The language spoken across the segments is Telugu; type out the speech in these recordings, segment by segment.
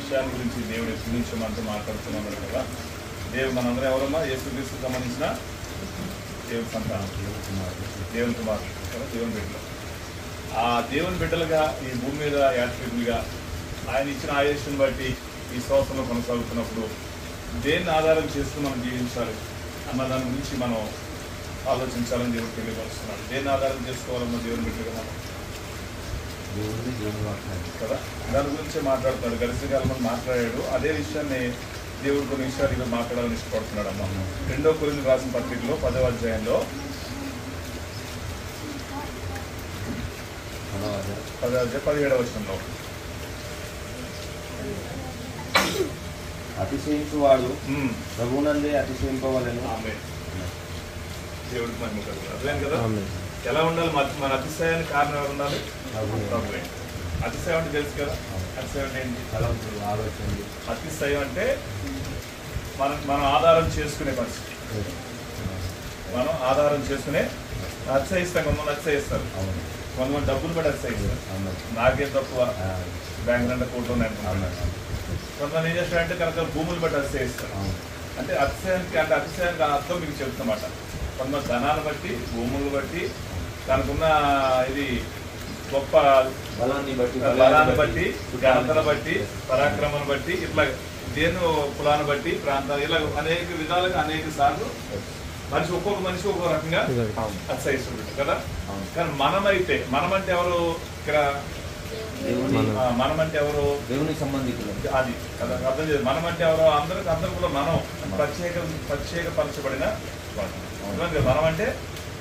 విషయాల గురించి దేవుడు ఎప్పటి నుంచో మనతో మాట్లాడుతున్నాడు కదా. మనందరం ఎవరన్నా యేసుక్రీస్తుకు సంబంధించిన దేవుని సంతానం, దేవుని కుమారులు కదా, దేవుని బిడ్డలు. ఆ దేవుని బిడ్డలుగా ఈ భూమి మీద యాత్రికులుగా ఆయన ఇచ్చిన ఆయుష్ను బట్టి ఈ సంవత్సరంలో కొనసాగుతున్నప్పుడు దేన్ని ఆధారం చేసుకుని మనం జీవించాలి అన్న దాని గురించి మనం ఆలోచించాలని దేవుడు తెలియపరుస్తున్నాడు. దేన్ని ఆధారం చేసుకోవాలన్న దేవుని బిడ్డలుగా మనం కదా, దాని గురించే మాట్లాడుతున్నాడు. గడిచిన కాలం మనం మాట్లాడాడు. అదే విషయాన్ని దేవుడు కొన్ని విషయాలు ఇక్కడ మాట్లాడాలని ఇష్టపడుతున్నాడు అమ్మ. 2 కొరింథీయులకు రాసిన పత్రికలో 10వ అధ్యాయంలో 17వ వచనంలో అతిశయించువాడు ప్రభువునందే అతిశయింపవలెను. దేవుడికి మహిమ కలుగును. అర్థమైంది కదా. ఎలా ఉండాలి? మన అతిశయానికి కారణం ఎవరు ఉండాలి? ప్రభువే. అతిశయం అంటే తెలుసు కదా. అతిశయం అంటే ఏంటి? అతిశయం అంటే మనం ఆధారం చేసుకునే పరిస్థితి. మనం ఆధారం చేసుకునే అతిశయిస్తాం. కొంతమంది అతిశయిస్తారు, కొంతమంది డబ్బులు బట్టి అతిశయిస్తారు. నాకేం తక్కువ, బ్యాంక్ నుండి కోట్లు ఉన్నాయనుకుంటున్నాను. కొంతమంది ఏం చేస్తారంటే కనుక భూములు బట్టి అతిశయిస్తారు. అంటే అతిశయానికి అర్థం మీకు చెప్తున్నమాట. కొంతమంది ధనాన్ని బట్టి, భూములు బట్టి, తనకున్న ఇది గొప్ప బలాన్ని బట్టి, ఘనతను బట్టి, పరాక్రమాన్ని బట్టి, ఇట్లా దేని కులాన్ని బట్టి, ప్రాంతాలు, ఇలా అనేక విధాలుగా అనేక సార్లు ఒక్కొక్క మనిషి ఒక్కొక్క రకంగా అతిశయిస్తుంటారు కదా. కానీ మనమంటే ఎవరు? ఇక్కడ మనమంటే ఎవరు? దేవునికి సంబంధించిన అది కదా. అర్థం చేయాలి. మనమంటే ఎవరు? అందరూ కూడా మనం ప్రత్యేకపరచబడిన వాడు. మనమంటే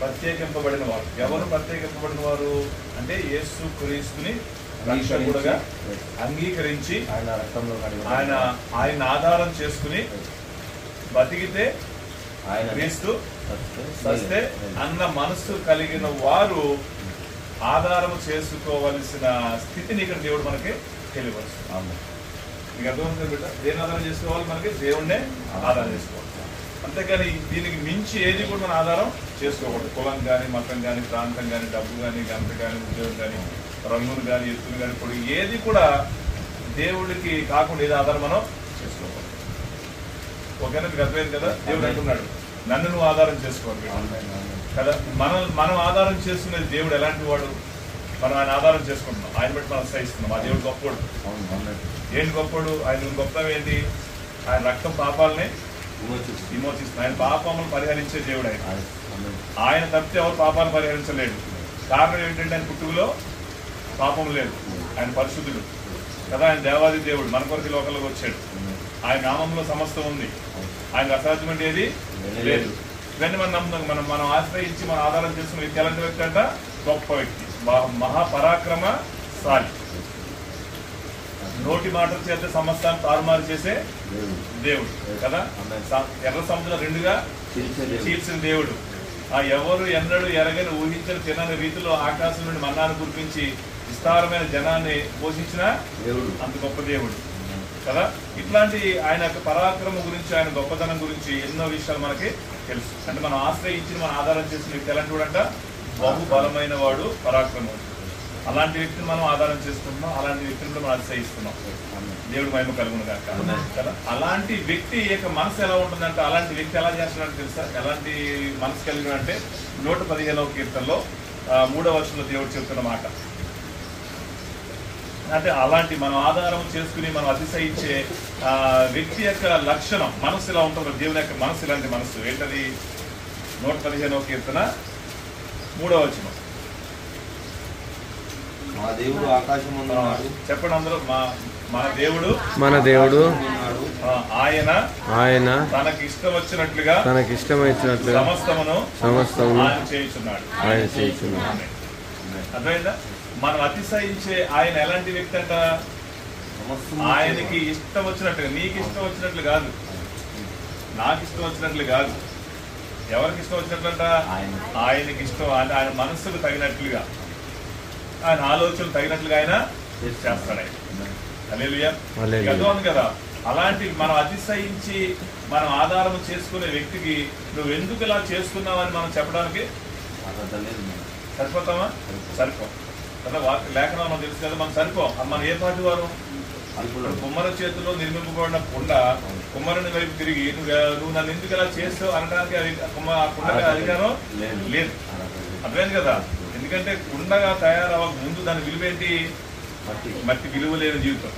ప్రత్యేకింపబడిన వారు. ఎవరు ప్రత్యేకింపబడిన వారు అంటే యేసు క్రీస్తుని రక్షకుడుగా అంగీకరించి ఆయన ఆధారం చేసుకుని బతికితే క్రీస్తు సస్తే అన్న మనస్సు కలిగిన వారు ఆధారం చేసుకోవలసిన స్థితిని ఇక్కడ దేవుడు మనకి తెలియవచ్చు. మీకు అర్థమవుతుంది బిడ్డ? దేని ఆధారం చేసుకోవాలి? మనకి దేవుణ్ణే ఆధారం చేసుకోవాలి. అంతేకాని దీనికి మించి ఏది కూడా మన ఆధారం చేసుకోకూడదు. కులం కానీ, మతం కానీ, ప్రాంతం కానీ, డబ్బు కానీ, గంట కానీ, ఉద్యోగం కానీ, రంగులు కానీ, ఎత్తులు కానీ, పొడి ఏది కూడా దేవుడికి కాకుండా ఏది ఆధారం మనం చేసుకోకూడదు. ఓకేనా? మీకు అర్థమైంది కదా. దేవుడు అంటున్నాడు నన్ను నువ్వు ఆధారం చేసుకోవాలి కదా. మనం ఆధారం చేసుకునేది దేవుడు ఎలాంటి వాడు? మనం ఆయన ఆధారం చేసుకుంటున్నాం, ఆయన బట్టి మనం సహిస్తున్నాం. ఆ దేవుడు గొప్పవాడు. ఏంటి గొప్పవాడు? ఆయన గొప్పం ఏంటి? ఆయన రక్తం పాపాలని విమోచిస్తుంది. ఆయన పాపములను పరిహరించే దేవుడు. ఆయన తప్పితే ఎవరు పాపాలను పరిహరించలేడు. కారణం ఏంటంటే ఆయన పుట్టుకలో పాపం లేదు. ఆయన పరిశుద్ధుడు కదా. ఆయన దేవాది దేవుడు, మన కొరకు లోకంలోకి వచ్చాడు. ఆయన నామంలో సమస్తం ఉంది. ఆయన అసాధ్యమంటే ఏది లేదు. ఇవన్నీ మనం నమ్ముతాం. మనం ఆశ్రయించి మనం ఆధారం చేసుకున్న వ్యక్తి ఎలాంటి వ్యక్తి అంట? గొప్ప వ్యక్తి, మహాపరాక్రమశాలి. నోటి మాటల చేత సమస్తాన్ని తారుమారు చేసే దేవుడు కదా. ఎర్ర సముద్రం రెండుగా చీల్చిన దేవుడు. ఎవరు ఎన్నడూ ఎరగని, ఊహించని, తినని రీతిలో ఆకాశం నుండి మన్నాను కురిపించి విస్తారమైన జనాన్ని పోషించిన దేవుడు. అంత గొప్ప దేవుడు కదా. ఇట్లాంటి ఆయన యొక్క పరాక్రమం గురించి, ఆయన గొప్పతనం గురించి ఎన్నో విషయాలు మనకి తెలుసు. అంటే మనం ఆశ్రయించి మనం ఆధారం చేసిన వ్యక్తి ఎలాంటి వాడంట? బహు బలమైన వాడు, పరాక్రమం. అలాంటి వ్యక్తిని మనం ఆధారం చేసుకుంటున్నాం. అలాంటి వ్యక్తిని కూడా మనం అతిశయిస్తున్నాం. దేవుడు మహిమ కలుగును గాక కదా. అలాంటి వ్యక్తి యొక్క మనసు ఎలా ఉంటుందంటే, అలాంటి వ్యక్తి ఎలా చేస్తున్నాడు తెలుసా? ఎలాంటి మనసు కలిగిన అంటే 115వ కీర్తనలో 3వ వచనంలో దేవుడు చెప్తున్న మాట. అంటే అలాంటి మనం ఆధారం చేసుకుని మనం అతిశయించే వ్యక్తి యొక్క లక్షణం, మనసు ఎలా ఉంటుందో, దేవుని యొక్క మనసు ఇలాంటి మనసు ఏంటది? 115వ కీర్తన 3వ వచనం. మా దేవుడు ఆకాశమున్నాడు. చెప్పండి అందరూ. మన దేవుడు ఆయన తనకి ఇష్టం వచ్చినట్లుగా సమస్తమును ఆయన చేయుచున్నాడు. అర్థమైందా? మనం అతిశయించే ఆయన ఎలాంటి వ్యక్తి అంట? ఆయనకి ఇష్టం వచ్చినట్లుగా. నీకు ఇష్టం వచ్చినట్లు కాదు, నాకు ఇష్టం వచ్చినట్లు కాదు. ఎవరికి ఇష్టం వచ్చినట్లంట? ఆయనకి ఇష్టం. ఆయన మనస్సుకు తగినట్లుగా, ఆయన ఆలోచనలు తగినట్లుగా ఆయన చేస్తాడు. హల్లెలూయా. అర్థం కదా. అలాంటి మనం అతిశయించి మనం ఆధారం చేసుకునే వ్యక్తికి నువ్వు ఎందుకు ఇలా చేస్తున్నావని మనం చెప్పడానికి సరిపోతామా? సరిపోం కదా. లేఖనం మనం తెలుసు కదా. మనం సరిపోం. మనం ఏ పార్టీ వారు? కుమ్మర చేతిలో నిర్మింపబడిన కుండ కుమ్మరుని వైపు తిరిగి నువ్వు నన్ను ఎందుకు ఇలా చేస్తావు అనడానికి కుండగా అధికారం లేదు. అర్థమైంది కదా? ఎందుకంటే కుండగా తయారవ్వక ముందు దాని విలువ ఏంటి? మట్టి విలువ లేని జీవితం.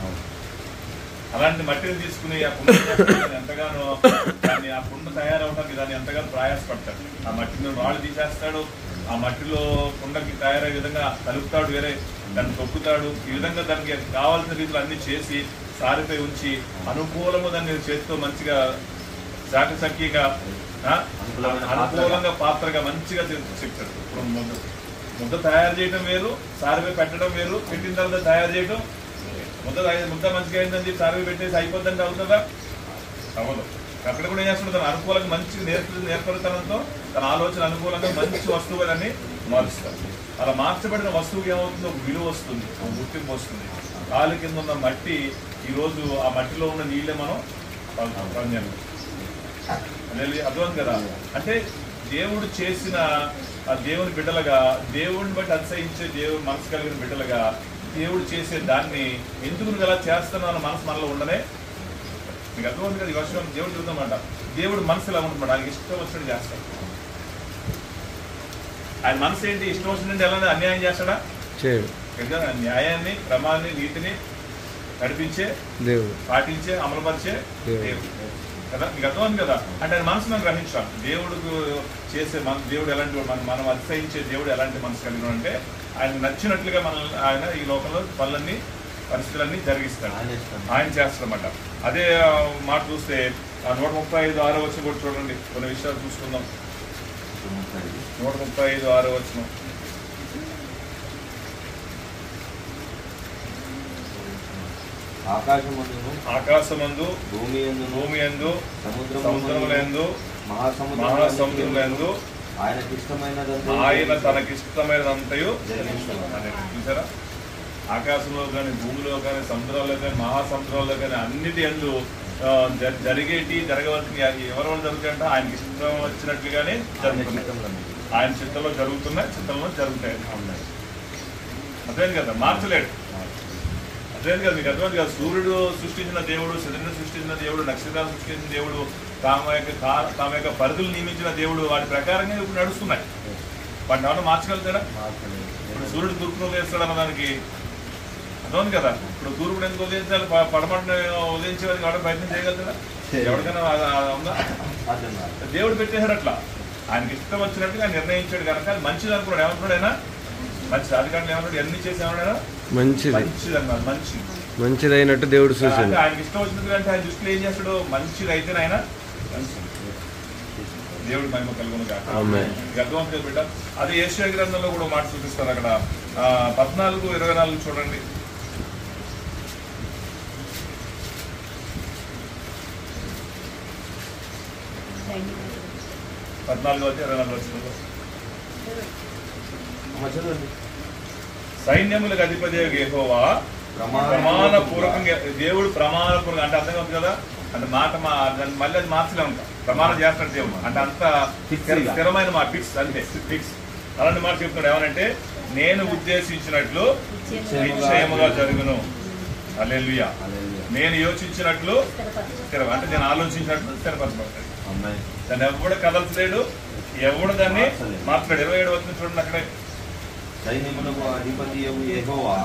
అలాంటి మట్టిని తీసుకుని ఆ కుండ ఎంతగానో దాన్ని ఆ కుండ తయారవడానికి దాన్ని ఎంతగానో ప్రయాసపడతాడు. ఆ మట్టిని రాళ్ళు తీసేస్తాడు, ఆ మట్టిలో కుండకి తయారయ్యే విధంగా కలుపుతాడు, వేరే దాన్ని తొక్కుతాడు. ఈ విధంగా దానికి కావాల్సిన రీతిలో అన్ని చేసి సారిపై ఉంచి అనుకూలము దాన్ని చేతితో మంచిగా చాకచక్యంగా అనుకూలంగా పాత్రగా మంచిగా చెప్తాడు. ఇప్పుడు ముద్ద తయారు చేయడం వేరు, సారిపై పెట్టడం వేరు. పెట్టిన తర్వాత తయారు చేయడం ముద్ద మంచిగా అయిందని సారిపై పెట్టేసి అయిపోద్దని అవుతుందా? అవ్వదు. అక్కడ కూడా ఏం చేస్తున్నాడు? తన అనుకూలంగా మంచి నేర్పరితనంతో తన ఆలోచన అనుకూలంగా మంచి వస్తువులన్నీ మారుస్తాడు. అలా మార్చబడిన వస్తువుకి ఏమవుతుంది? ఒక విలువ వస్తుంది, ఒక గుర్తింపు వస్తుంది. కాలు కింద ఉన్న మట్టి ఈరోజు ఆ మట్టిలో ఉన్న నీళ్ళే మనం రంజాను. అర్థం కదా? అంటే దేవుడు చేసిన ఆ దేవుని బిడ్డలుగా, దేవుడిని బట్టి అతిశయించే దేవుడు మనసు కలిగిన బిడ్డలుగా దేవుడు చేసే దాన్ని ఎందుకు నువ్వు ఎలా చేస్తున్నావు మనసు మనలో ఉండనే మీకు అర్థమవుతుంది కదా? ఈ వర్షం దేవుడు చూద్దామంట. దేవుడు మనసు ఎలా ఉంటుందన్నమాట. ఆయనకి ఇష్టం వచ్చినట్టు చేస్తాడు. ఆయన మనసు ఏంటి? ఇష్టం వచ్చినట్టు ఎలా అన్యాయం చేస్తాడా? న్యాయాన్ని, క్రమాన్ని, నీతిని నడిపించే దేవుడు, పాటించే, అమలుపరిచే దేవుడు కదా. మీకు అర్థమవుతుంది కదా? అంటే ఆయన మనసు మనం గ్రహించాలి. దేవుడికి చేసే దేవుడు ఎలాంటి మనం అతిశయించే దేవుడు ఎలాంటి మనసు కలిగిన అంటే ఆయన నచ్చినట్లుగా ఆయన ఈ లోకంలో పనులన్నీ పరిస్థితులన్నీ జరిగిస్తాడు, ఆయన చేస్తాడన్నమాట. అదే మాట చూస్తే 135:6 వచనం కూడా చూడండి. కొన్ని విషయాలు చూసుకుందాం. 135:6 వచనం. ఆకాశమందు భూమి యందు సముద్రములందు మహాసముద్రములందు ఆయన తనకిష్టమైనదంతయు చూసారా? ఆకాశంలో కానీ, భూమిలో కానీ, సముద్రాల్లో కానీ, మహాసముద్రాల్లో కానీ అన్నిటి యందు జరిగేటి జరగవలసిన ఎవరి వల్ల జరుగుతాయంటే ఆయనకి ఇష్టం వచ్చినట్లుగానే జరుగుతున్నాయి. ఆయన చిత్తంలో జరుగుతున్నాయి, చిత్తంలో జరుగుతాయి. అర్థమైంది కదా? మార్చలేడు. అర్థమైంది కదా? మీకు అర్థమైంది కదా? సూర్యుడు సృష్టించిన దేవుడు, చంద్రుని సృష్టించిన దేవుడు, నక్షత్రాలు సృష్టించిన దేవుడు, తమ యొక్క పరిధులు నియమించిన దేవుడు, వాటి ప్రకారంగా ఇప్పుడు నడుస్తున్నాయి. వాటిని ఏమన్నా మార్చగలుగుతాడా? ఇప్పుడు సూర్యుడు తూర్పును ఉదయిస్తాడు అన్నదానికి అర్థం కదా? ఇప్పుడు తూర్పుడు ఎందుకు ఉదయించాలి? పడమటిని ఉదయించేవారికి ఎవరైనా ప్రయత్నం చేయగలుగుతాడా? ఎవరికైనా ఉందా? దేవుడు పెట్టేశాడు అట్లా. ఆయనకి ఇష్టం వచ్చినట్టుగా నిర్ణయించాడు కనుక అది మంచిది అనుకున్నాడు. ఏమనుకున్నాడు ఆయన? మంచిది. అధికారులు ఏమన్నాడు? ఎన్ని చేసి ఏమన్నాడు? మంచిది అన్నాడు. మంచిదైనట్టు దేవుడు చూసాడు. ఆయనకి ఇష్టం వచ్చినట్టుగా అంటే ఆయన దృష్టిలో ఏం చేస్తాడు? మంచిది అయితే ఆయన దేవుడు మహిమ కలుగును కాక. అర్థవంతుగా బిడ్డ. అదే యేషయా గ్రంథంలో కూడా మాట చూపిస్తారు. అక్కడ 14:24 చూడండి. 14:24 సైన్యములకు అధిపతి యెహోవా ప్రమాణపూర్వకంగా, దేవుడు ప్రమాణపూర్వకంగా అంటే అర్థం అవుతుంది కదా? అంటే మాట మళ్ళీ అది మార్చలే ఉంటాం. ప్రమాణం చేస్తాడు దేవుడు అంటే అంత స్థిరమైన మాట, ఫిక్స్ అంతే, ఫిక్స్. అలాంటి మాట చెప్తున్నాడు. ఏమనంటే నేను ఉద్దేశించినట్లు నిశ్చయముగా జరుగును. హల్లెలూయా. నేను యోచించినట్లు స్థిరం అంటే నేను ఆలోచించినట్లు స్థిరపరచబడతాడు. దాన్ని ఎవడు కదల్చలేడు, ఎవడు దాన్ని మార్చలేడు. 27 వచ్చిన చూడండి. అక్కడే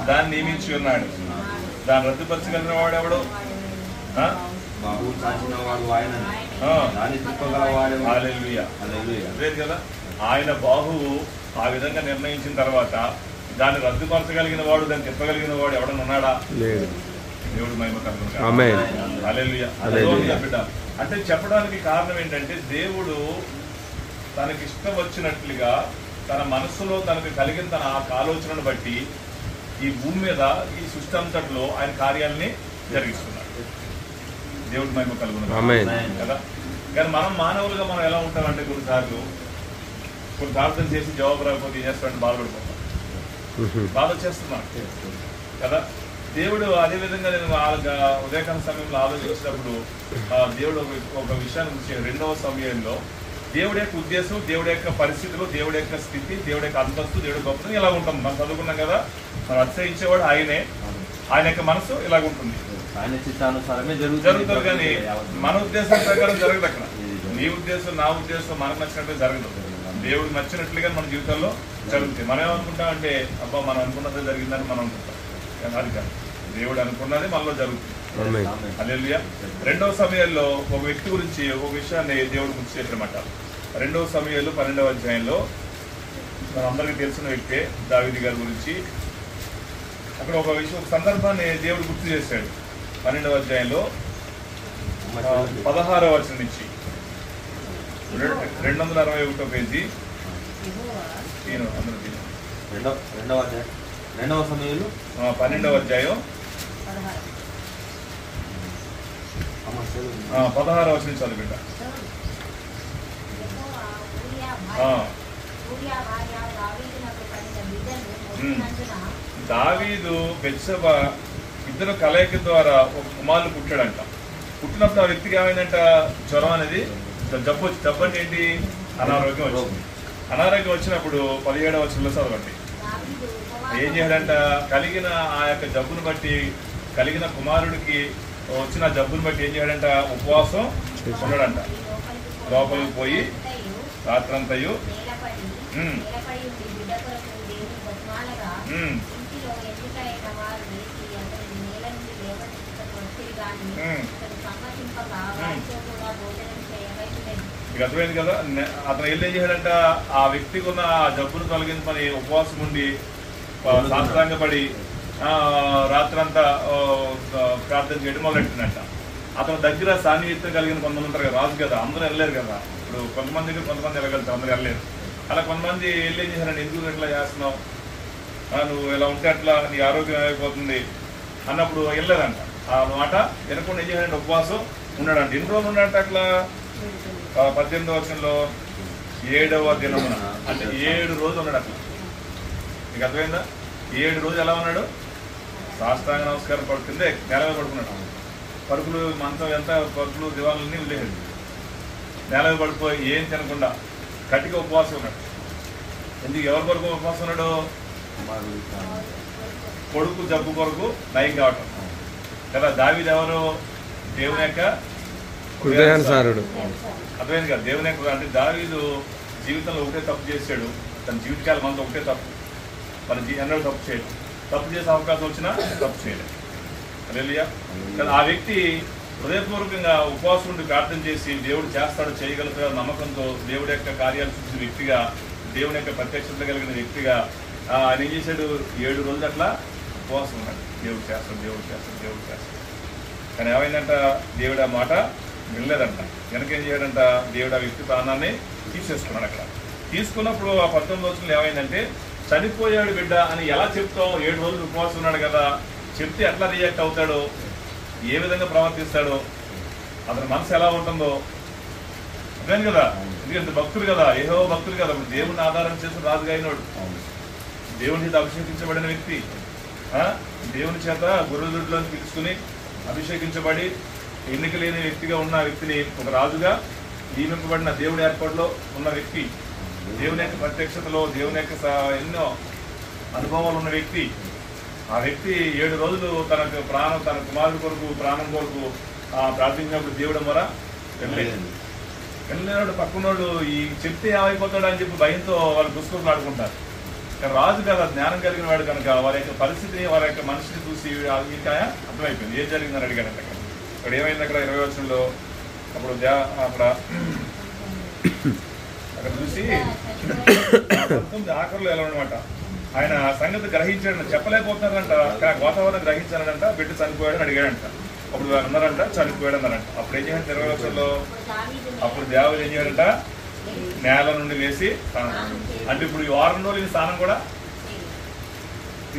దాన్ని నియమించి ఉన్నాడు. దాన్ని రద్దుపరచగలిగిన వాడు ఎవడు? లేదు కదా? ఆయన బాహువు ఆ విధంగా నిర్ణయించిన తర్వాత దాన్ని రద్దుపరచగలిగిన వాడు, దాన్ని తిప్పగలిగిన వాడు ఎవడన్నా ఉన్నాడా? దేవుడు మహిమ కలుగును. హల్లెలూయా. బిడ్డ అంటే చెప్పడానికి కారణం ఏంటంటే దేవుడు తనకి ఇష్టం వచ్చినట్లుగా తన మనస్సులో తనకు కలిగిన తన ఆలోచనను బట్టి ఈ భూమి మీద ఈ సృష్టి అంతట్లో ఆయన కార్యాలని జరిగిస్తున్నాడు. దేవుడి మహిమ కలుగును కదా. కానీ మనం మానవులుగా మనం ఎలా ఉంటామంటే కొన్నిసార్లు ప్రార్థన చేసి జవాబు రాకపోతే ఏం చేస్తామంటే బాధపడిపోతాం, బాధ వచ్చేస్తున్నాం కదా. దేవుడు అదేవిధంగా నేను ఉదయకాల సమయంలో ఆలోచించినప్పుడు దేవుడు ఒక విషయాన్ని గురించి 2వ సమయంలో దేవుడి యొక్క ఉద్దేశం, దేవుడి యొక్క పరిస్థితులు, దేవుడి యొక్క స్థితి, దేవుడి యొక్క అంతస్తు, దేవుడి గొప్పతనం ఇలా ఉంటుంది. మనం చదువుకున్నాం కదా. మనం అతిశయించేవాడు ఆయనే, ఆయన యొక్క మనసు ఇలాగుంటుంది. ఆయన చిత్తానుసారమే జరుగుతుంది. కానీ మన ఉద్దేశం ప్రకారం జరగదు. అక్కడ నీ ఉద్దేశం నా ఉద్దేశం మనకు నచ్చినట్టు జరగదు. దేవుడు నచ్చినట్లుగా మన జీవితంలో జరుగుతుంది. మనం ఏమనుకుంటామంటే అబ్బా మనం అనుకున్నదే జరిగిందని మనం అనుకుంటాం. అది కాదు, దేవుడు అనుకున్నది మనలో జరుగుతుంది. హల్లెలూయా. 2వ సమూయేలులో ఒక వ్యక్తి గురించి ఒక విషయాన్ని దేవుడు గుర్తు చేశారన్నమాట. 2వ సమూయేలు 12వ అధ్యాయంలో మనందరికీ తెలిసిన వ్యక్తే దావీదు గారి గురించి. అక్కడ ఒక విషయం, ఒక సందర్భాన్ని దేవుడు గుర్తు చేశాడు. 12వ అధ్యాయంలో 16వ వచనం నుంచి 261 పేజీ. 2వ సమూయేలు 12వ అధ్యాయం 16వ వచనం చదువుకుంటా. దావీదు బెత్షెబ ఇద్దరు కలయిక ద్వారా ఒక కుమారుడు పుట్టాడంట. పుట్టినప్పుడు ఆ వ్యక్తికి ఏమైందంట, జ్వరం అనేది జబ్బు అంటే ఏంటి, అనారోగ్యం వచ్చింది. అనారోగ్యం వచ్చినప్పుడు 17వ వచనంలో చదవండి. ఏం చేయాలంట, కలిగిన ఆ యొక్క జబ్బును బట్టి, కలిగిన కుమారుడికి వచ్చిన జబ్బును బట్టి ఏం చేయాలంట, ఉపవాసం ఉన్నాడంట. లోపలికి పోయి రాత్రంతయు అర్థమైంది కదా. అతను ఏం చేశాడంట, ఆ వ్యక్తికి ఉన్న జబ్బును తొలగించమని ఉపవాసం ఉండి సాష్టాంగపడి రాత్రంతా ప్రార్థన చేయడం మొదలెట్టిందంట. అతని దగ్గర సాన్నిహిత్యం కలిగిన కొంతమంది ఉంటారు కదా, రాజు కదా, అందరూ వెళ్ళలేరు కదా. ఇప్పుడు కొంతమంది దగ్గర కొంతమంది వెళ్ళగలుగుతారు, అందరూ వెళ్ళలేరు. అలా కొంతమంది ఏం చేశారంటే, ఎందుకు ఎట్లా చేస్తున్నావు, నువ్వు ఇలా ఉంటే అట్లా నీ ఆరోగ్యం అయిపోతుంది అన్నప్పుడు వెళ్ళలేదంట. ఆ మాట వినకుండా ఏం చేశాడంటే ఉపవాసం ఉన్నాడంట. ఎన్ని రోజులు ఉన్నాడంట అట్లా, 18వ వచనంలో 7వ దినమున, అంటే 7 రోజులు ఉన్నాడు అట్లా. నీకు అర్థమైందా? 7 రోజులు ఎలా ఉన్నాడు, సాష్టాంగ నమస్కారం పడుకుందే నేల మీద పడుకున్నాడు. పరుపులు మంచం ఎంత, పరుపులు దివాలన్నీ వదిలేసాడు. నేల మీద పడిపోయి ఏం తినకుండా కట్టిగా ఉపవాసం ఉన్నాడు. ఎందుకు, ఎవరి కొరకు ఉపవాసం ఉన్నాడు, కొడుకు జబ్బు కొరకు నయం కావటం కదా. దావీదు ఎవరు, దేవుని యొక్క హృదయానుసారుడు. అర్థమైంది కదా, దేవుని యొక్క. అంటే దావీదు జీవితంలో ఒకటే తప్పు చేశాడు, తన జీవితకాలం అంతా ఒకటే తప్పు. మన ఎన్నడూ తప్పు చేయడు, తప్పు చేసే అవకాశం వచ్చినా తప్పు చేయలేదు. హల్లెలూయా. ఆ వ్యక్తి హృదయపూర్వకంగా ఉపవాసం ఉండి ప్రార్థన చేసి దేవుడు చేస్తాడు, చేయగలుగుతాడు నమ్మకంతో దేవుడి యొక్క కార్యాలు చూసిన వ్యక్తిగా, దేవుని యొక్క ప్రత్యక్షత కలిగిన వ్యక్తిగా ఆయన ఏం చేశాడు, 7 రోజులు అట్లా ఉపవాసం ఉన్నాడు. దేవుడు చేస్తాడు, దేవుడు చేస్తాడు, దేవుడు చేస్తాడు. కానీ ఏమైందంట, దేవుడు ఆ మాట వినలేదంట. వెనకేం చేయడంట, దేవుడు ఆ వ్యక్తి ప్రాణాన్ని తీసేసుకున్నాడు. అక్కడ తీసుకున్నప్పుడు ఆ 19వ వచనంలో ఏమైందంటే, చనిపోయాడు బిడ్డ అని ఎలా చెప్తాం, 7 రోజులు ఉపవాసం ఉన్నాడు కదా, చెప్తే ఎట్లా రియాక్ట్ అవుతాడో, ఏ విధంగా ప్రవర్తిస్తాడో, అతని మనసు ఎలా ఉంటుందో అర్థం కదా. ఎందుకంటే భక్తుడు కదా, ఏహో భక్తుడు కదా, దేవుడిని ఆధారం చేసి రాజుగా అయినాడు, దేవుని చేత అభిషేకించబడిన వ్యక్తి, దేవుని చేత గురుదుడ్లను పిలుచుకుని అభిషేకించబడి ఎన్నిక లేని వ్యక్తిగా ఉన్న వ్యక్తిని ఒక రాజుగా నియమింపబడిన దేవుడి ఏర్పాటులో ఉన్న వ్యక్తి, దేవుని యొక్క ప్రత్యక్షతలో దేవుని యొక్క ఎన్నో అనుభవాలు ఉన్న వ్యక్తి. ఆ వ్యక్తి 7 రోజులు తనకు ప్రాణం, తన కుమారుడి కొరకు ప్రాణం కొరకు ప్రార్థించినప్పుడు దేవుడు ద్వారా వెళ్ళినాడు. పక్కనోడు ఈ చెప్తే ఏమైపోతాడు అని చెప్పి భయంతో వాళ్ళు దుష్కులు ఆడుకుంటారు. కానీ రాజు కదా, జ్ఞానం కలిగిన వాడు కనుక వారి యొక్క పరిస్థితిని, వారి యొక్క మనిషిని చూసి ఇంకా అర్థమైపోయింది ఏం జరిగిందని అడిగాడంట. ఇక్కడ ఏమైంది, అక్కడ 20వ వచనంలో అప్పుడు అక్కడ చూసి ఆఖరులో ఎలా ఉన్నమాట, ఆయన సంగతి గ్రహించాడంట, చెప్పలేకపోతున్నారంట. వాతావరణం గ్రహించానంట, బిడ్డ చనిపోయాడని అడిగాడంట. అప్పుడు వారు అన్నారంట చనిపోయాడు అన్నారంట. అప్పుడు ఏం చేయాలంటే 20వ వచనంలో, అప్పుడు దేవుడు ఏం చేయాలంట, నేల నుండి వేసి అంటే ఇప్పుడు ఈ 6 రోజులు స్నానం కూడా,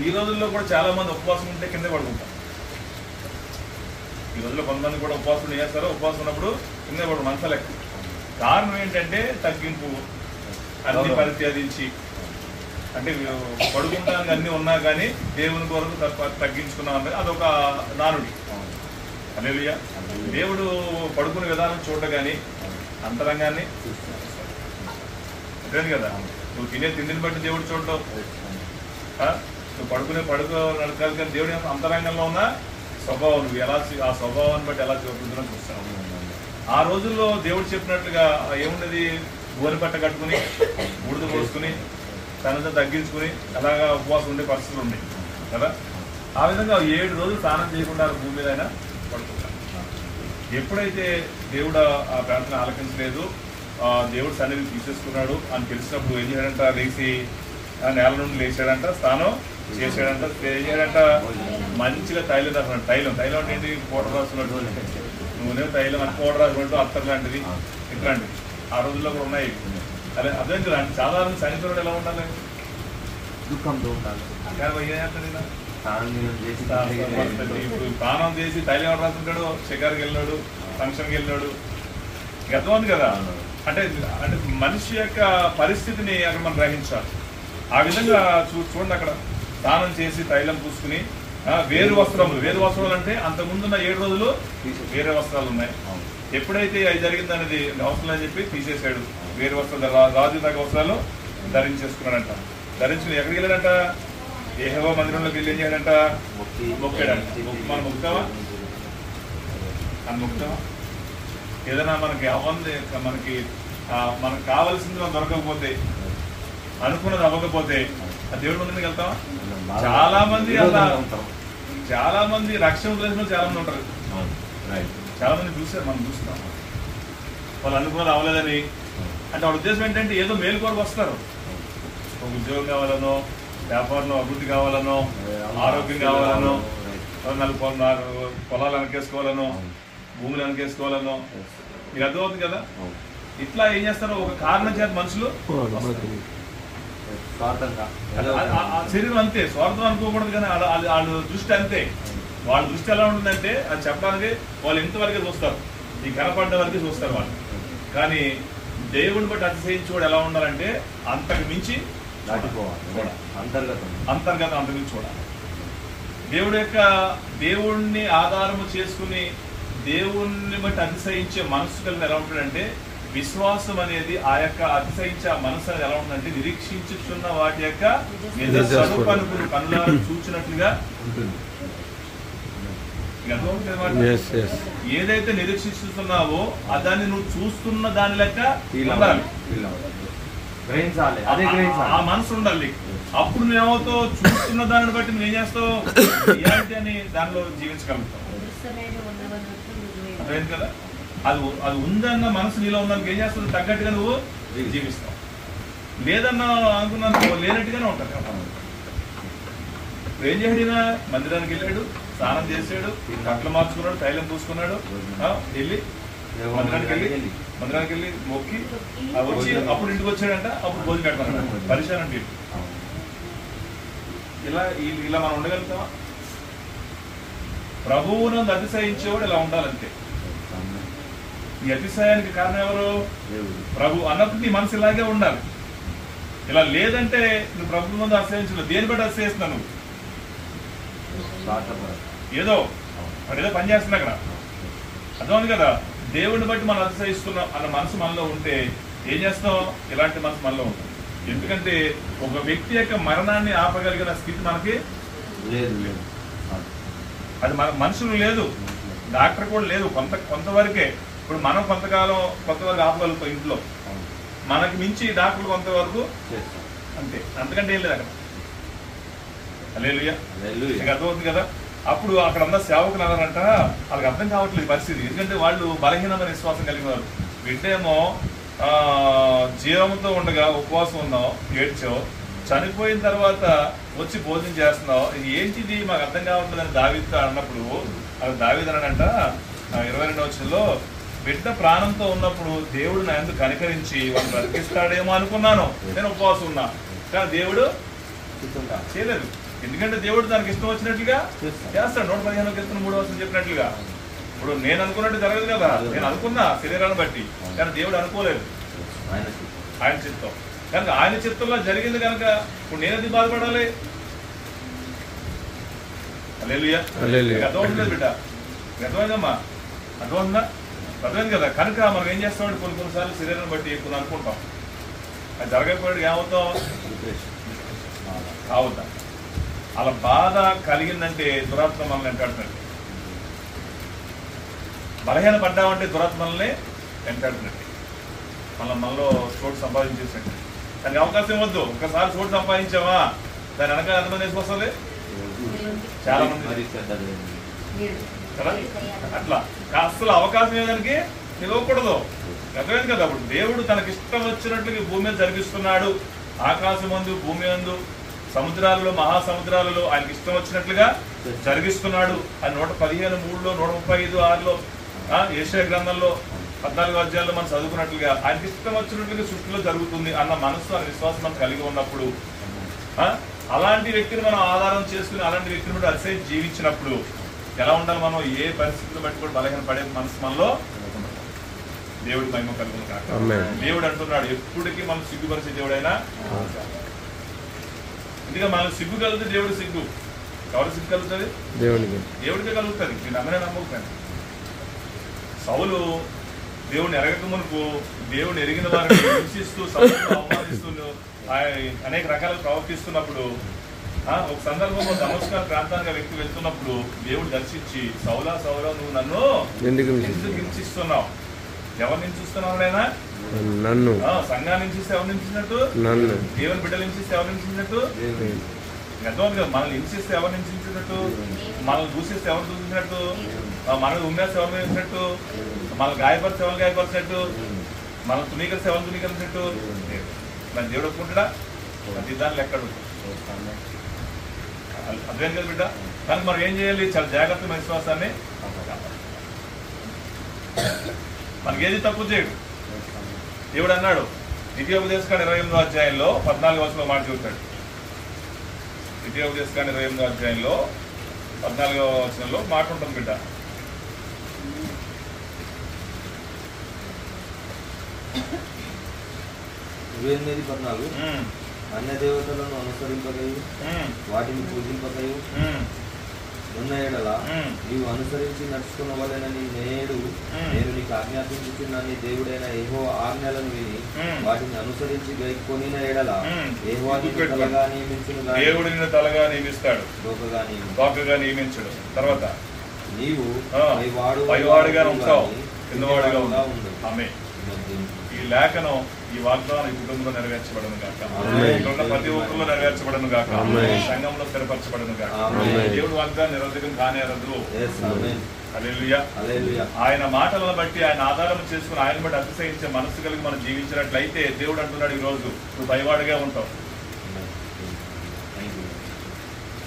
ఈ రోజుల్లో కూడా చాలా మంది ఉపవాసం ఉంటే కింద పడుకుంటారు. ఈ రోజుల్లో కొంతమంది కూడా ఉపవాసం చేస్తారు, ఉపవాసం ఉన్నప్పుడు కింద పడు మనసు లెక్క. కారణం ఏంటంటే తగ్గింపు, అన్ని పరిత్యాదించి, అంటే పడుకుంటానికి అన్ని ఉన్నా కానీ దేవుని కొరకు తగ్గించుకున్నాం అంటే అదొక నానుడి. హల్లెలూయా. దేవుడు పడుకునే విధానం చూడగాని అంతరంగాన్ని అర్థం కదా. నువ్వు తినే తిండిని బట్టి దేవుడు చూడటం, నువ్వు పడుకో నడకాలి కానీ దేవుడి అంతరంగంలో ఉన్న స్వభావం నువ్వు ఎలా ఆ స్వభావాన్ని బట్టి ఎలా చూపుతుందో చూస్తాను. ఆ రోజుల్లో దేవుడు చెప్పినట్లుగా ఏమున్నది, గోని పట్ట కట్టుకుని బూడిద పోసుకుని తనంతా తగ్గించుకుని అలాగా ఉపవాసం ఉండే పరిస్థితులు ఉన్నాయి కదా. ఆ విధంగా 7 రోజులు స్నానం చేయకుండా భూమి మీద అయినా పడుకుంటారు. ఎప్పుడైతే దేవుడు ఆ ప్రార్థన ఆలకించలేదు, దేవుడు సన్నిధిని తీసేసుకున్నాడు అని తెలిసినప్పుడు ఏం చేశాడంట, లేచి నేల నుండి లేచాడంట, స్నానం చేసాడంట, ఏం చేశాడంట, మంచిగా తైలం రాసినట్టు. తైలం అంటే ఏంటి, పౌడర్ రాసుకున్నట్టు, నూనె తైలం అని పౌడర్ రాసినట్టు, అత్తర్ లాంటిది ఇట్లాంటివి ఆ రోజుల్లో కూడా ఉన్నాయి. అదే అదే కదా, చాలా మంది చనిపోయిన ఎలా ఉండాలి, దుఃఖంతో ఉండాలి. ఇప్పుడు స్నానం చేసి తైలం ఎవరు రాసుకుంటాడు, షికారుకి వెళ్ళినాడు, ఫంక్షన్కి వెళ్ళినాడు, గతం కదా. అంటే అంటే మనిషి యొక్క పరిస్థితిని అక్కడ మనం గ్రహించాలి. ఆ విధంగా చూడండి, అక్కడ స్నానం చేసి తైలం పూసుకుని వేరు వస్త్రములు అంటే అంతకుముందున్న 7 రోజులు వేరే వస్త్రాలు ఉన్నాయి. ఎప్పుడైతే అది జరిగిందనేది అవసరం అని చెప్పి తీసేశాడు. వేరే వస్త్రాలు, రాజు తగ్గ వస్త్రాలు ధరించేసుకున్నాడంట. ధరించుకుని ఎక్కడికి వెళ్ళాడంట, యెహోవా మందిరంలోకి వెళ్ళి ఏం చేయాడంట, మొక్కాడంట. మనం మొక్కుతావా, అని మొక్కుతావా? ఏదైనా మనకి మనకు కావాల్సింది మనం దొరకకపోతే, అనుకున్నది అవ్వకపోతే ఆ దేవుడి ముందుకు వెళ్తావా? చాలా మంది రక్షణ ఉద్దేశంలో చాలా మంది ఉంటారు. చాలా మంది మనం చూస్తున్నాం. వాళ్ళు అనుకున్నది అవ్వలేదని అంటే వాళ్ళ ఉద్దేశం ఏంటంటే ఏదో మేలు కొరకు వస్తారు. ఒక ఉద్యోగం కావాలనో, వ్యాపారంలో అభివృద్ధి కావాలనో, ఆరోగ్యం కావాలనో, 4 పొలాలు వెనకేసుకోవాలనో, భూములు వెనకేసుకోవాలనో, మీకు అర్థమవుతుంది కదా. ఇట్లా ఏం చేస్తారో ఒక కారణం చేత మనుషులు శరీరం అంతే, స్వార్థం అనుకోకూడదు. కానీ వాళ్ళ దృష్టి అంతే. వాళ్ళ దృష్టి ఎలా ఉంటుందంటే అది చెప్పడానికి వాళ్ళు ఇంతవరకే చూస్తారు, ఈ కనపడ్డ వరకే చూస్తారు వాళ్ళు. కానీ దేవుడిని బట్టి అతిశయించుకోవడం ఎలా ఉండాలంటే అంతకు మించి అంతర్గతం అంతకుమించి చూడాలి. దేవుడిని ఆధారము చేసుకుని దేవుణ్ణి బట్టి అతిశయించే మనస్సు కలిగిన ఎలా ఉంటాడంటే, విశ్వాసం అనేది ఆ యొక్క అతిశయించే మనసు అనేది ఎలా ఉంటుందంటే, నిరీక్షించుతున్న వాటి యొక్క నిజ స్వరూపాన్ని కనులారా చూచినట్లుగా ఉంటుంది. ఏదైతే నిరీక్షిస్తున్నావో దాన్ని నువ్వు చూస్తున్న దాని లెక్క ఉండాలి, ఆ మనసు ఉండాలి. అప్పుడు నువ్వేమవుతావు, చూస్తున్న దానిని బట్టి నువ్వు ఏం చేస్తావు, రియాలిటీ అని దానిలో జీవించగలుగుతావు. అర్థమైంది కదా. అది ఉందన్న మనసు నీలో ఉందానికి ఏం చేస్తుంది, తగ్గట్టుగా నువ్వు జీవిస్తావు. లేదన్నా అనుకున్నాను లేనట్టుగానే ఉంటారు. ఏం చేయడినా మందిరానికి వెళ్ళాడు, స్నానం చేసాడు, బట్టలు మార్చుకున్నాడు, తైలం పూసుకున్నాడు, వెళ్ళి మందిరానికి వెళ్ళి మొక్కి వచ్చి అప్పుడు ఇంటికి వచ్చాడంట. అప్పుడు భోజనం పెడతాడు, పరిశానంటే ఇలా మనం ఉండగలుగుతామా? ప్రభువును అతిశయించేవాడు ఇలా ఉండాలంటే. ఈ అతిశయానికి కారణం ఎవరు? ప్రభు అన్నప్పుడు నీ మనసు ఇలాగే ఉండాలి. ఇలా లేదంటే నువ్వు ప్రభు ముందు అతిశయించలేదు. దేని బట్టి అతిశయిస్తున్నావు నువ్వు? ఏదో పని చేస్తున్నా అక్కడ, అర్థమైంది కదా. దేవుడిని బట్టి మనం అతిశయిస్తున్నాం అన్న మనసు మనలో ఉంటే ఏం చేస్తాం, ఇలాంటి మనసు మనలో ఉంటుంది. ఎందుకంటే ఒక వ్యక్తి యొక్క మరణాన్ని ఆపగలిగిన స్థితి మనకి లేదు. అది మన మనుషులు లేదు, డాక్టర్ కూడా లేదు. కొంతవరకే. ఇప్పుడు మనం కొంతవరకు ఆపగలుగుతాం ఇంట్లో, మనకి మించి డాక్టర్లు కొంతవరకు అంతే, అంతకంటే ఏం లేదు అక్కడ. హల్లెలూయా, అర్థమవుతుంది కదా. అప్పుడు అక్కడ ఉన్న సేవకులు అన్నారంట, వాళ్ళకి అర్థం కావట్లేదు పరిస్థితి. ఎందుకంటే వాళ్ళు బలహీనమైన విశ్వాసం కలిగిన వారు. బిడ్డేమో జీవంతో ఉండగా ఉపవాసం ఉన్నావు, ఏడ్చావు, చనిపోయిన తర్వాత వచ్చి భోజనం చేస్తున్నావు, ఇది ఏంటిది మాకు అర్థం కావట్లేదు అని దావీదుతో అన్నప్పుడు, అది దావీదు అన్నాడంట 22వ వచనంలో, బిడ్డ ప్రాణంతో ఉన్నప్పుడు దేవుడు నా ఎందుకు కనికరించి వాళ్ళు బ్రతికిస్తాడేమో అనుకున్నాను, నేను ఉపవాసం ఉన్నా, కానీ దేవుడు చేయలేదు. ఎందుకంటే దేవుడు దానికి ఇష్టం వచ్చినట్లుగా చేస్తాడు. 115 వచనం చెప్పినట్లుగా. ఇప్పుడు నేను అనుకున్నట్టు జరగదు కదా. నేను అనుకున్నా శరీరాన్ని బట్టి, కానీ దేవుడు అనుకోలేదు, ఆయన చిత్తం. కనుక ఆయన చిత్తంలో జరిగింది కనుక ఇప్పుడు నేనది బాధపడాలి. హల్లెలూయా, అర్థమవుతుంది బిడ్డ, అర్థమైందమ్మా, అర్థమైంది కదా. కనుక మనం ఏం చేస్తామంటే కొన్నిసార్లు శరీరాన్ని బట్టి ఎక్కువ అనుకుంటాం, అది జరగకపోయాడు ఏమవుతాం, కావుతా. అలా బాధ కలిగిందంటే దురాత్మ మనల్ని వెంటాడుతుంది. బలహీన పడ్డామంటే దురాత్మల్ని వెంటాడుతున్నట్టు, మనలో చోటు సంపాదించేసినట్టు. దానికి అవకాశం ఇవ్వద్దు. ఒక్కసారి చోటు సంపాదించావా దాని వెనకాల ఎంతమంది వేసుకొస్తుంది? చాలా మంది కదా. అట్లా అసలు అవకాశం ఏదానికి ఇవ్వకూడదు. అర్థమైంది కదా. అప్పుడు దేవుడు తనకి ఇష్టం వచ్చినట్లుగా భూమి మీద జరిగిస్తున్నాడు. ఆకాశం అందు, భూమి అందు, సముద్రాలలో, మహాసముద్రాలలో ఆయనకి ఇష్టం వచ్చినట్లుగా జరిగిస్తున్నాడు. అది 115:3లో 135:6లో యెషయా గ్రంథంలో 14 అధ్యాయాల్లో మనం చదువుకున్నట్లుగా ఆయనకి ఇష్టం వచ్చినట్లుగా సృష్టిలో జరుగుతుంది అన్న మనసు, అన్న విశ్వాసం మనం కలిగి ఉన్నప్పుడు, అలాంటి వ్యక్తిని మనం ఆధారం చేసుకుని అలాంటి వ్యక్తిని బట్టి అతిశయించి జీవించినప్పుడు ఎలా ఉండాలి? మనం ఏ పరిస్థితులు బట్టి కూడా బలహీన పడే మనసు మనలో దేవుడి మహిమ కలుగును కాక. దేవుడు అంటున్నాడు ఎప్పటికీ మనం సిగ్గుపరిచే దేవుడైనా. ఎందుకంటే మనం సిగ్గు కలిగితే దేవుడు సిగ్గు. ఎవరు సిగ్గు కలుగుతుంది? దేవుడికే కలుగుతుంది. నేను అందరే నమ్మకండి. సౌలు దేవుడిని ఎరగక మునుపు దేవుడిని ఎరిగిన వారిని హింసిస్తూ, సౌలును అవమానిస్తూ, అనేక రకాలుగా ప్రవర్తిస్తున్నప్పుడు ఒక సందర్భంలో దమస్కా ప్రాంతానికి వ్యక్తి వెళ్తున్నప్పుడు దేవుడు దర్శించి, సౌలా సౌలా నువ్వు నన్ను ఎందుకు హింసిస్తున్నావు? ఎవరిని హింసిస్తున్నావు? అయినా నన్ను. సంఘాన్ని హింసిస్తే ఎవరిని హింసినట్టు? నన్ను. దేవుని బిడ్డలు హింసిస్తే ఎవరిని హింసినట్టు? అర్థమవుతుంది కదా. మనల్ని హింసిస్తే ఎవరిని హింసించినట్టు? మనల్ని దూషిస్తే ఎవరు దూషించినట్టు? మనల్ని ఉమ్మేస్తే ఎవరిని వేసినట్టు? మనల్ని గాయపరిస్తే ఎవరిని గాయపరిచినట్టు? మనల్ని తునీకరిస్తే ఎవరిని తునీకరించినట్టు? మన దేవుడు ఒప్పుకుంటాడా? ప్రతి దానిలో ఎక్కడు. అర్థం కదా బిడ్డ. కానీ మనం ఏం చేయాలి? చాలా జాగ్రత్తగా మన విశ్వాసాన్ని. మనకి ఏది తప్పు చేయడు. దేవుడు అన్నాడు ద్వితీయోపదేశకాండ 28వ అధ్యాయంలో 14వ వచనంలో మాట చెబుతాడు. ద్వితీయోపదేశకాండ 28వ అధ్యాయంలో 14వ వచనంలో మాట ఉంటుంది బిడ్డ. అన్య దేవతలను అనుసరింపగయు వాటిని పూజింపగయు ఉన్న ఎడల నీవు అనుసరించి నడుచుకున్న వలనని నేను నీకు ఆజ్ఞాపించుచున్నాను. దేవుడైన యెహోవా ఆజ్ఞలను విని వాటిని అనుసరించి గైకొనిన ఎడల యెహోవా నిన్ను తలగా నియమించును, దేవుడు నిన్ను తలగా నియమిస్తాడు, తోకగా నియమించడు. తర్వాత నీవు పైవాడుగా ఉంటావు, కిందవాడుగా ఉంటావు. ఆమేన్. ఈ లేఖనం, ఈ వాగ్దానం ఈ కుటుంబంలో నెరవేర్చబడను గాక. ఇక్కడ ప్రతి ఒక్కరిలో నెరవేర్చబడను గాక. సంఘంలో స్థిరపరచబడను గాక. దేవుడు వాగ్దానం నిరర్ధకం కానేరదు. హల్లెలూయా. ఆయన మాటలను బట్టి, ఆయన ఆధారం చేసుకుని ఆయన బట్టి అతిశయించే మనసు కలిగి మనం జీవించినట్లయితే దేవుడు అంటున్నాడు ఈ రోజు నువ్వు పైవాడుగా ఉంటావు,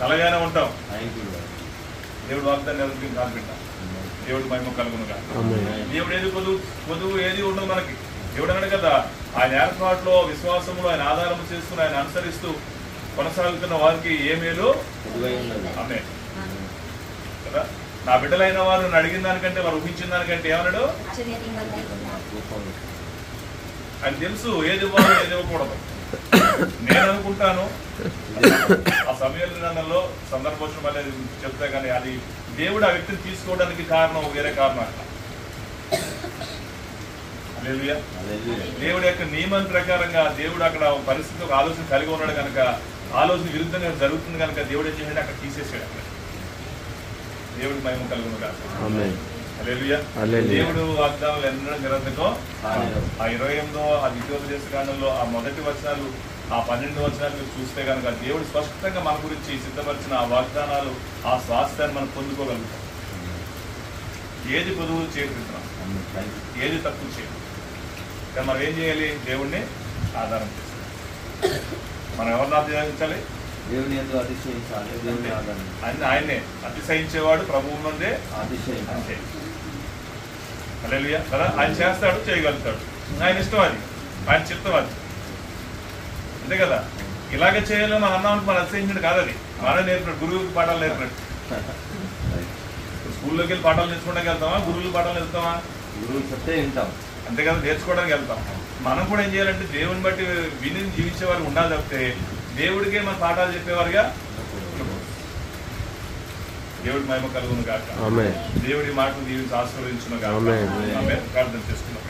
తలగానే ఉంటావు. దేవుడు వాగ్దానం నిరర్ధకం కాదు బిడ్డ. దేవుడు మహిమ కలుగునుగా. దేవుడు ఏది పొదువు ఏది ఉండదు మనకి. దేవుడు అన్నాడు కదా, ఆయన ఏర్పాట్లో, విశ్వాసంలో ఆయన ఆధారం చేసుకుని ఆయన అనుసరిస్తూ కొనసాగుతున్న వారికి ఏ మేలు ఆమె కదా. నా బిడ్డలైన వారు నన్ను అడిగిన దానికంటే, వారు ఊహించిన దానికంటే ఏమన్నాడు? ఆయన తెలుసు ఏది ఇవ్వాలో ఏది ఇవ్వకూడదు. నేను అనుకుంటాను ఆ సమయంలో సందర్భోషం అనేది చెప్తే కానీ అది దేవుడు ఆ వ్యక్తిని తీసుకోవడానికి కారణం వేరే కారణం అట్లా. హల్లెలూయా. దేవుడి యొక్క నియమం ప్రకారంగా దేవుడు అక్కడ పరిస్థితి ఒక ఆలోచన కలిగి ఉన్నాడు కనుక, ఆలోచన విరుద్ధంగా జరుగుతుంది కనుక దేవుడు ఏం చేశాడు? అక్కడ తీసేసాడు. అక్కడ దేవుడికి మహిమ కలుగును కాక. హల్లెలూయా. దేవుడు వాగ్దానాలు ఎన్నడూ నిరర్ధకం. ఆ 28వ ఆ ద్వితీయోపదేశ కాండంలో ఆ మొదటి వచనాలు, ఆ 12 వచనాలు మీరు చూస్తే కనుక దేవుడు స్పష్టంగా మన గురించి సిద్ధపరిచిన ఆ వాగ్దానాలు, ఆ స్వాస్థ్యాన్ని మనం పొందుకోగలుగుతాం. ఏది పొదువు చేరుతున్నాం, ఏది తక్కువ చేయదు. కానీ మనం ఏం చేయాలి? దేవుడిని ఆధారం చేసుకోవాలి. మనం ఎవరిని ఆధారించాలి? దేవుని యందు అతిశయించాలి. ఆయన్నే అతిశయించేవాడు ప్రభువు నుండే అంతే. హల్లెలూయా కదా. ఆయన చేస్తాడు, చేయగలుగుతాడు. ఆయన ఇష్టం అది, ఆయన చిత్తం అది, అంతే కదా. ఇలాగే చేయాలో మనం అన్నామంటే మనం అతిశయించండి కాదు. అది మనం నేర్పినట్టు, గురువుకి పాఠాలు నేర్పినట్టు. స్కూల్లోకి వెళ్ళి పాఠాలు నేర్చుకోవడానికి వెళ్తామా? గురువులు పాఠాలు నేర్పుతామా? గురువులు చెప్తే వింటాం, అంతే కదా. నేర్చుకోవడానికి వెళ్తాం. మనం కూడా ఏం చేయాలంటే దేవుని బట్టి విని జీవించేవారు ఉండాలి తప్పితే దేవుడికే మన పాఠాలు చెప్పేవారుగా. దేవుడి మహిమ కలుగును గాక. దేవుడి మాటలు దీవించి ఆశీర్వదించును గాక. ప్రార్థన చేసుకున్నాం.